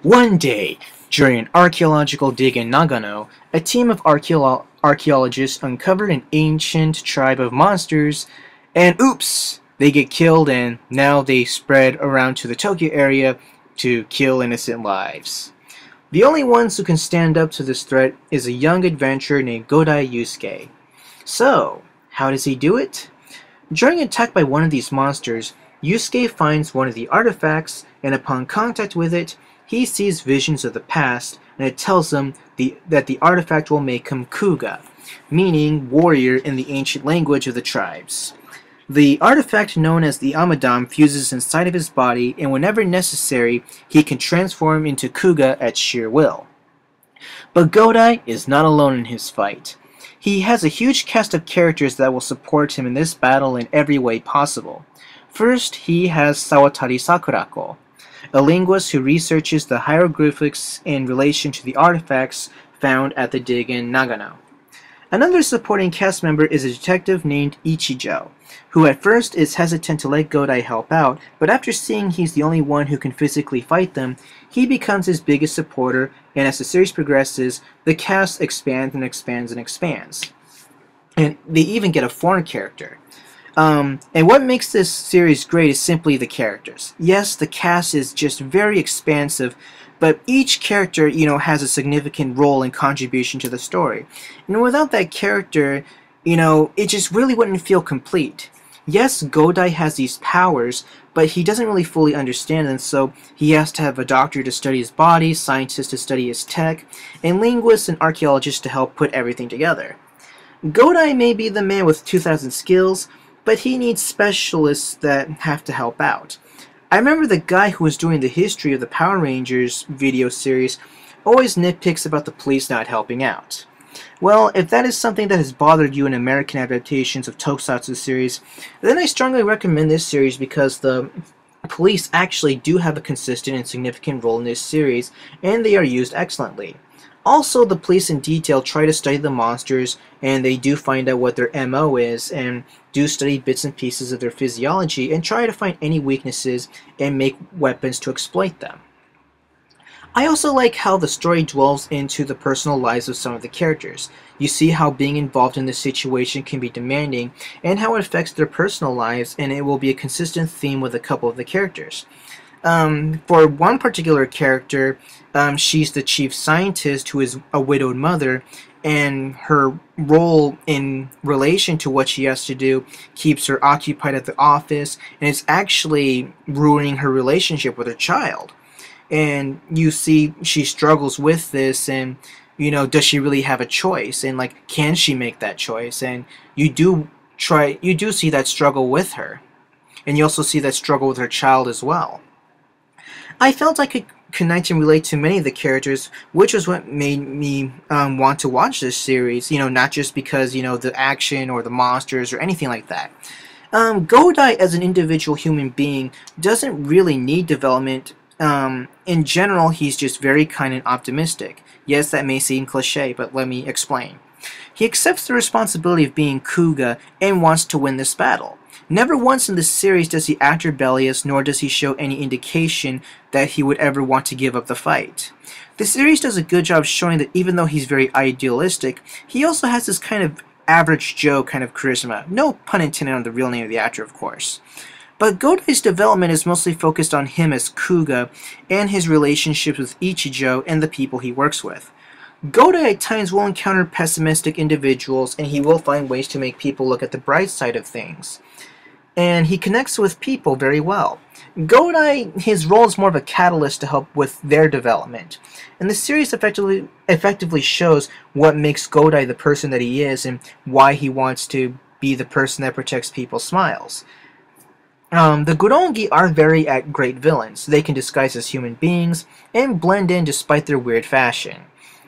One day, during an archaeological dig in Nagano, a team of archaeologists uncovered an ancient tribe of monsters, and oops! They get killed, and now they spread around to the Tokyo area to kill innocent lives. The only ones who can stand up to this threat is a young adventurer named Godai Yusuke. So, how does he do it? During an attack by one of these monsters, Yusuke finds one of the artifacts, and upon contact with it, he sees visions of the past, and it tells him that the artifact will make him Kuuga, meaning warrior in the ancient language of the tribes. The artifact known as the Amadam fuses inside of his body, and whenever necessary, he can transform into Kuuga at sheer will. But Godai is not alone in his fight. He has a huge cast of characters that will support him in this battle in every way possible. First, he has Sawatari Sakurako, a linguist who researches the hieroglyphics in relation to the artifacts found at the dig in Nagano. Another supporting cast member is a detective named Ichijo, who at first is hesitant to let Godai help out, but after seeing he's the only one who can physically fight them, he becomes his biggest supporter, and as the series progresses, the cast expands and expands and expands. And they even get a foreign character. And what makes this series great is simply the characters. Yes, the cast is just very expansive, but each character, has a significant role and contribution to the story. And without that character, it just really wouldn't feel complete. Yes, Godai has these powers, but he doesn't really fully understand them, so he has to have a doctor to study his body, scientists to study his tech, and linguists and archaeologists to help put everything together. Godai may be the man with 2,000 skills, but he needs specialists that have to help out. I remember the guy who was doing the history of the Power Rangers video series always nitpicks about the police not helping out. Well, if that is something that has bothered you in American adaptations of Tokusatsu series, then I strongly recommend this series because the police actually do have a consistent and significant role in this series, and they are used excellently. Also, the police in detail try to study the monsters, and they do find out what their MO is, and do study bits and pieces of their physiology, and try to find any weaknesses and make weapons to exploit them. I also like how the story dwells into the personal lives of some of the characters. You see how being involved in this situation can be demanding, and how it affects their personal lives, and it will be a consistent theme with a couple of the characters. For one particular character, she's the chief scientist who is a widowed mother, and her role in relation to what she has to do keeps her occupied at the office, and it's actually ruining her relationship with her child. And you see she struggles with this, and does she really have a choice, and can she make that choice? And you do see that struggle with her, and you also see that struggle with her child as well. I felt I could connect and relate to many of the characters, which was what made me want to watch this series, not just because, the action or the monsters or anything like that. Godai as an individual human being doesn't really need development. In general, he's just very kind and optimistic. Yes, that may seem cliche, but let me explain. He accepts the responsibility of being Kuuga and wants to win this battle. Never once in this series does he act rebellious, nor does he show any indication that he would ever want to give up the fight. The series does a good job showing that even though he's very idealistic, he also has this kind of average Joe kind of charisma. No pun intended on the real name of the actor, of course. But Godai's development is mostly focused on him as Kuuga and his relationships with Ichijo and the people he works with. Godai at times will encounter pessimistic individuals, and he will find ways to make people look at the bright side of things. And he connects with people very well. Godai, his role is more of a catalyst to help with their development. And the series effectively shows what makes Godai the person that he is and why he wants to be the person that protects people's smiles. The Gurongi are very great villains. They can disguise as human beings and blend in despite their weird fashion.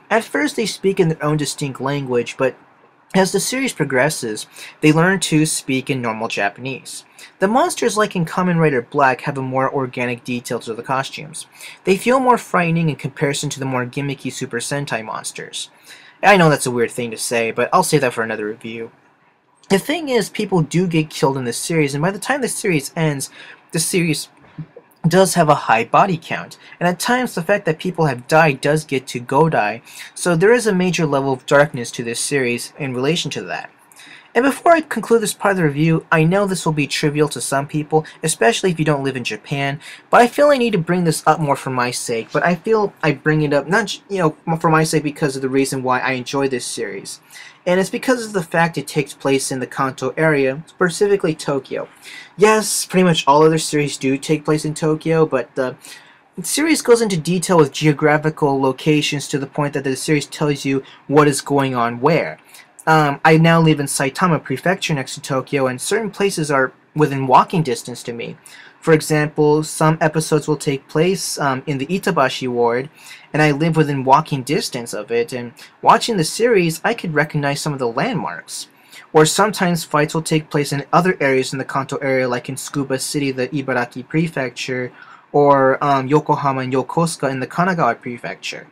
At first they speak in their own distinct language, but as the series progresses, they learn to speak in normal Japanese. The monsters, like in Kamen Rider Black, have a more organic detail to the costumes. They feel more frightening in comparison to the more gimmicky Super Sentai monsters. I know that's a weird thing to say, but I'll save that for another review. The thing is, people do get killed in this series, and by the time the series ends, the series does have a high body count, and at times the fact that people have died does get to Godai, so there is a major level of darkness to this series in relation to that. And before I conclude this part of the review, I know this will be trivial to some people, especially if you don't live in Japan, but I feel I need to bring this up more for my sake, but I feel I bring it up not, for my sake because of the reason why I enjoy this series. And it's because of the fact it takes place in the Kanto area, specifically Tokyo. Yes, pretty much all other series do take place in Tokyo, but the series goes into detail with geographical locations to the point that the series tells you what is going on where. I now live in Saitama Prefecture next to Tokyo, and certain places are within walking distance to me. For example, some episodes will take place in the Itabashi ward, and I live within walking distance of it, and watching the series, I could recognize some of the landmarks. Or sometimes fights will take place in other areas in the Kanto area, like in Tsukuba City, the Ibaraki Prefecture, or Yokohama and Yokosuka in the Kanagawa Prefecture.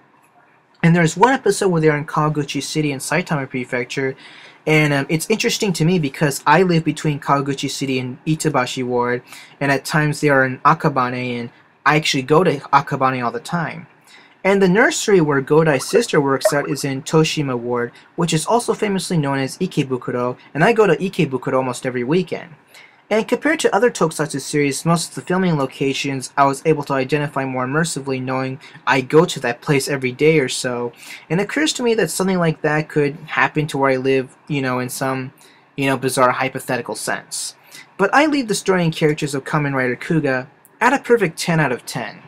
And there's one episode where they're in Kawaguchi City and Saitama Prefecture, and it's interesting to me because I live between Kawaguchi City and Itabashi Ward, and at times they are in Akabane, and I actually go to Akabane all the time. And the nursery where Godai's sister works at is in Toshima Ward, which is also famously known as Ikebukuro, and I go to Ikebukuro almost every weekend. And compared to other Tokusatsu series, most of the filming locations I was able to identify more immersively knowing I go to that place every day or so. And it occurs to me that something like that could happen to where I live, in some, bizarre hypothetical sense. But I leave the story and characters of Kamen Rider Kuuga at a perfect 10 out of 10.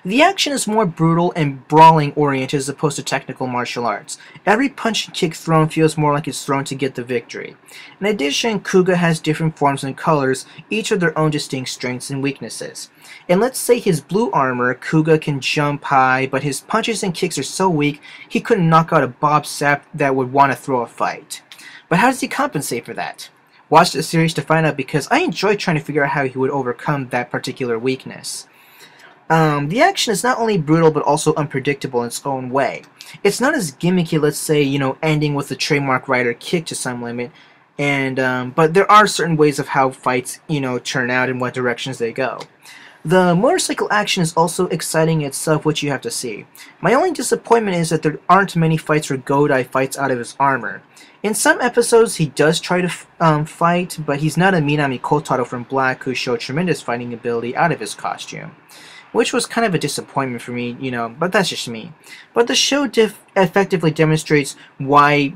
The action is more brutal and brawling oriented as opposed to technical martial arts. Every punch and kick thrown feels more like it's thrown to get the victory. In addition, Kuuga has different forms and colors, each with their own distinct strengths and weaknesses. And let's say his blue armor, Kuuga can jump high, but his punches and kicks are so weak he couldn't knock out a Bob Sapp that would want to throw a fight. But how does he compensate for that? Watch the series to find out, because I enjoy trying to figure out how he would overcome that particular weakness. The action is not only brutal but also unpredictable in its own way. It's not as gimmicky, let's say, ending with the trademark rider kick to some limit, but there are certain ways of how fights, turn out and what directions they go. The motorcycle action is also exciting itself, which you have to see. My only disappointment is that there aren't many fights where Godai fights out of his armor. In some episodes, he does try to fight, but he's not a Minami Kotaro from Black who showed tremendous fighting ability out of his costume. Which was kind of a disappointment for me, but that's just me. But the show effectively demonstrates why,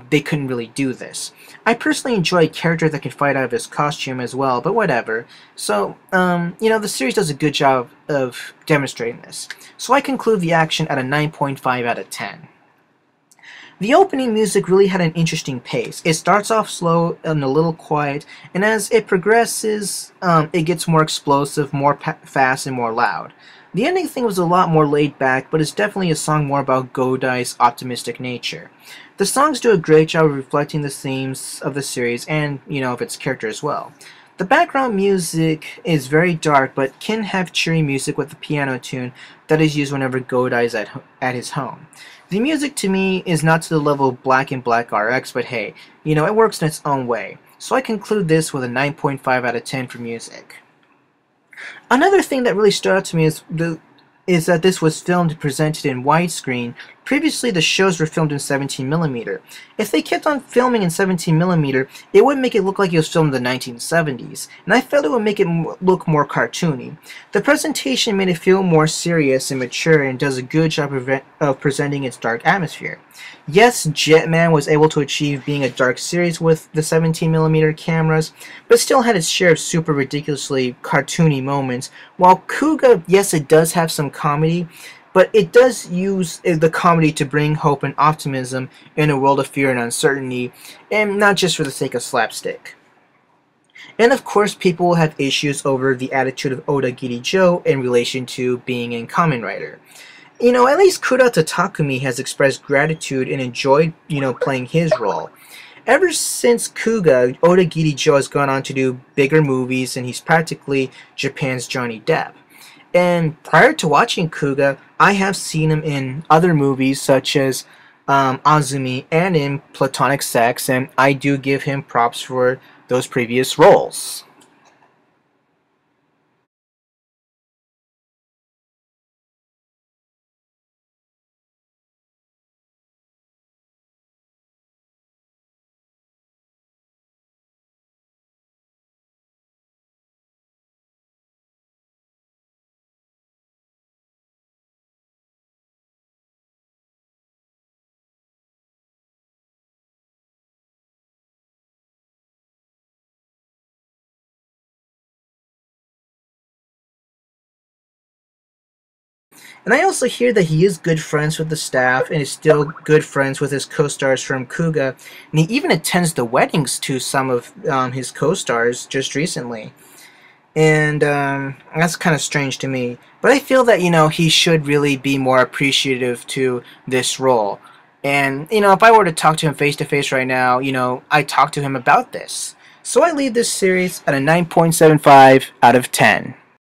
they couldn't really do this. I personally enjoy a character that can fight out of his costume as well, but whatever. So, the series does a good job of demonstrating this. So I conclude the action at a 9.5 out of 10. The opening music really had an interesting pace. It starts off slow and a little quiet, and as it progresses, it gets more explosive, more fast, and more loud. The ending thing was a lot more laid back, but it's definitely a song more about Godai's optimistic nature. The songs do a great job of reflecting the themes of the series and, of its character as well. The background music is very dark, but can have cheery music with the piano tune that is used whenever Godai is at his home. The music to me is not to the level of Black and Black RX, but hey, it works in its own way. So I conclude this with a 9.5 out of 10 for music. Another thing that really stood out to me is that this was filmed and presented in widescreen. Previously, the shows were filmed in 17mm. If they kept on filming in 17mm, it would make it look like it was filmed in the 1970s, and I felt it would make it look more cartoony. The presentation made it feel more serious and mature and does a good job of presenting its dark atmosphere. Yes, Jetman was able to achieve being a dark series with the 17mm cameras, but still had its share of super ridiculously cartoony moments, while Kuuga, yes, it does have some comedy, but it does use the comedy to bring hope and optimism in a world of fear and uncertainty, and not just for the sake of slapstick. And of course, people will have issues over the attitude of Oda Girijo in relation to being in Kamen Rider. At least Kurata Takumi has expressed gratitude and enjoyed, playing his role. Ever since Kuuga, Oda Girijo has gone on to do bigger movies, and he's practically Japan's Johnny Depp. And prior to watching Kuuga, I have seen him in other movies such as Azumi and in Platonic Sex, and I do give him props for those previous roles. And I also hear that he is good friends with the staff and is still good friends with his co-stars from Kuuga, and he even attends the weddings to some of his co-stars just recently. And that's kind of strange to me. But I feel that, he should really be more appreciative to this role. And, if I were to talk to him face to face right now, I talk to him about this. So I leave this series at a 9.75 out of 10.